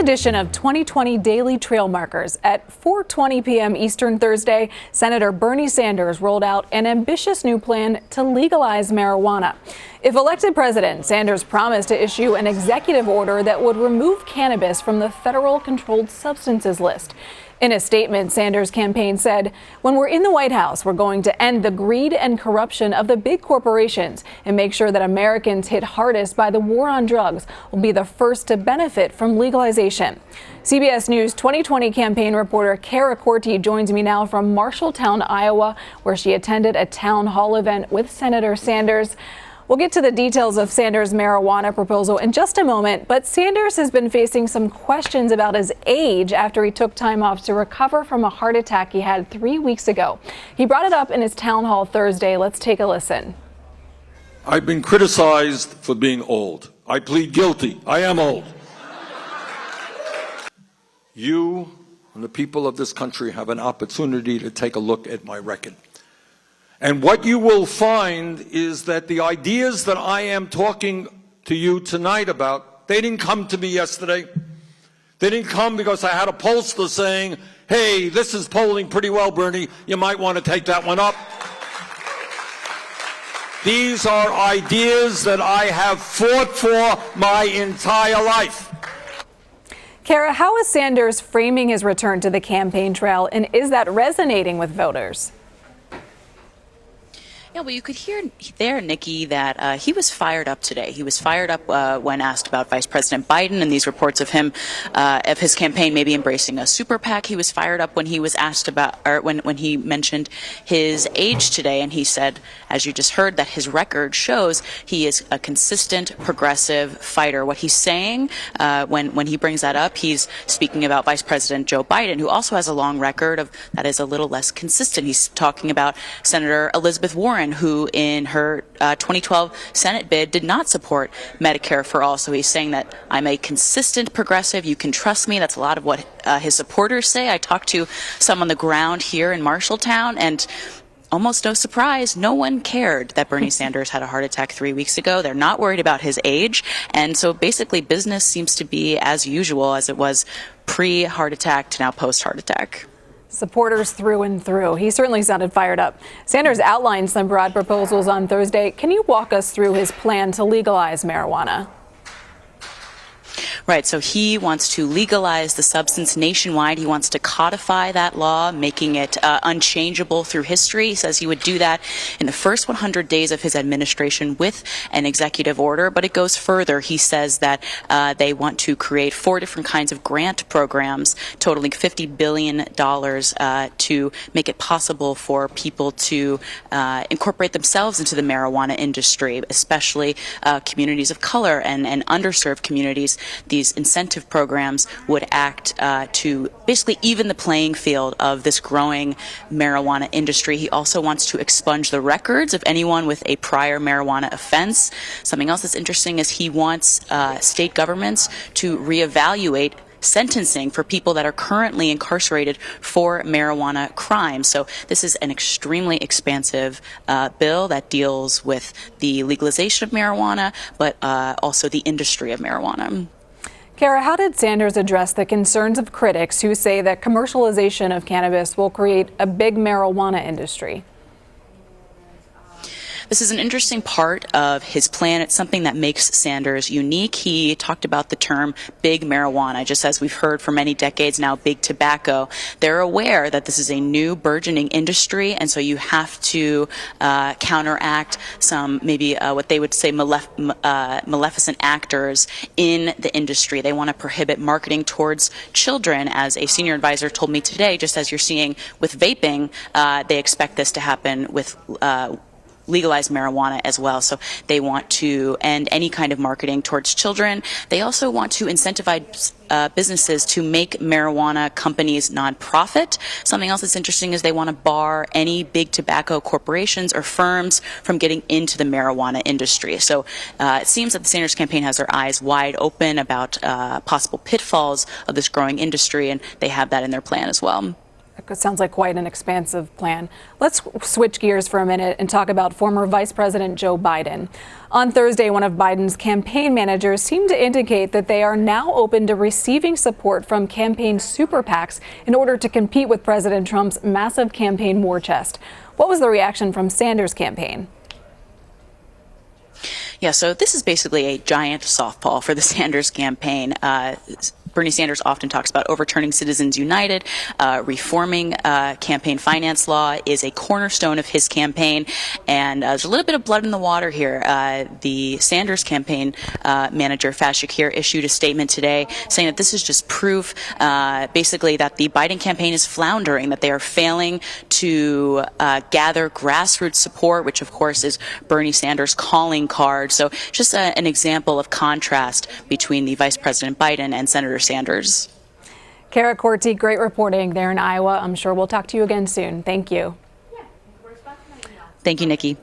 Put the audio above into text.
edition of 2020 Daily Trail Markers. At 4:20 p.m. Eastern Thursday, Senator Bernie Sanders rolled out an ambitious new plan to legalize marijuana. If elected president, Sanders promised to issue an executive order that would remove cannabis from the federal controlled substances list. In a statement, Sanders' campaign said, "When we're in the White House, we're going to end the greed and corruption of the big corporations and make sure that Americans hit hardest by the war on drugs will be the first to benefit from legalization." CBS News 2020 campaign reporter Cara Korte joins me now from Marshalltown, Iowa, where she attended a town hall event with Senator Sanders. We'll get to the details of Sanders' marijuana proposal in just a moment, but Sanders has been facing some questions about his age after he took time off to recover from a heart attack he had 3 weeks ago. He brought it up in his town hall Thursday. Let's take a listen. I've been criticized for being old. I plead guilty. I am old. You and the people of this country have an opportunity to take a look at my record. And what you will find is that the ideas that I am talking to you tonight about, they didn't come to me yesterday. They didn't come because I had a pollster saying, "Hey, this is polling pretty well, Bernie. You might want to take that one up." These are ideas that I have fought for my entire life. Cara, how is Sanders framing his return to the campaign trail, and is that resonating with voters? Yeah, well, you could hear there, Nikki, that he was fired up today. He was fired up when asked about Vice President Biden and these reports of him, of his campaign maybe embracing a super PAC. He was fired up when he was asked about, or when he mentioned his age today, and he said, as you just heard, that his record shows he is a consistent, progressive fighter. What he's saying when he brings that up, he's speaking about Vice President Joe Biden, who also has a long record of that is a little less consistent. He's talking about Senator Elizabeth Warren, who in her 2012 Senate bid did not support Medicare for all. So he's saying that I'm a consistent progressive. You can trust me. That's a lot of what his supporters say. I talked to some on the ground here in Marshalltown, and almost no surprise, no one cared that Bernie Sanders had a heart attack 3 weeks ago. They're not worried about his age. And so basically business seems to be as usual as it was pre-heart attack to now post-heart attack. Supporters through and through. He certainly sounded fired up. Sanders outlined some broad proposals on Thursday. Can you walk us through his plan to legalize marijuana? Right. So he wants to legalize the substance nationwide. He wants to codify that law, making it unchangeable through history. He says he would do that in the first 100 days of his administration with an executive order. But it goes further. He says that they want to create 4 different kinds of grant programs totaling $50 billion to make it possible for people to incorporate themselves into the marijuana industry, especially communities of color and underserved communities. These incentive programs would act to basically even the playing field of this growing marijuana industry. He also wants to expunge the records of anyone with a prior marijuana offense. Something else that's interesting is he wants state governments to reevaluate sentencing for people that are currently incarcerated for marijuana crimes. So this is an extremely expansive bill that deals with the legalization of marijuana, but also the industry of marijuana. Cara, how did Sanders address the concerns of critics who say that commercialization of cannabis will create a big marijuana industry? This is an interesting part of his plan. It's something that makes Sanders unique. He talked about the term big marijuana, just as we've heard for many decades now, big tobacco. They're aware that this is a new burgeoning industry, and so you have to counteract some maybe what they would say maleficent actors in the industry. They want to prohibit marketing towards children. As a senior advisor told me today, just as you're seeing with vaping, they expect this to happen with legalize marijuana as well. So they want to end any kind of marketing towards children. They also want to incentivize businesses to make marijuana companies nonprofit. Something else that's interesting is they want to bar any big tobacco corporations or firms from getting into the marijuana industry. So it seems that the Sanders campaign has their eyes wide open about possible pitfalls of this growing industry, and they have that in their plan as well. It sounds like quite an expansive plan. Let's switch gears for a minute and talk about former Vice President Joe Biden. On Thursday, one of Biden's campaign managers seemed to indicate that they are now open to receiving support from campaign super PACs in order to compete with President Trump's massive campaign war chest. What was the reaction from Sanders' campaign? Yeah, so this is basically a giant softball for the Sanders campaign. Bernie Sanders often talks about overturning Citizens United. Reforming campaign finance law is a cornerstone of his campaign. And there's a little bit of blood in the water here. The Sanders campaign manager, Faz Shakir, issued a statement today saying that this is just proof, basically, that the Biden campaign is floundering, that they are failing to gather grassroots support, which, of course, is Bernie Sanders' calling card. So just an example of contrast between the Vice President Biden and Senator Sanders. Cara Korte, great reporting there in Iowa. I'm sure we'll talk to you again soon. Thank you. Thank you, Nikki.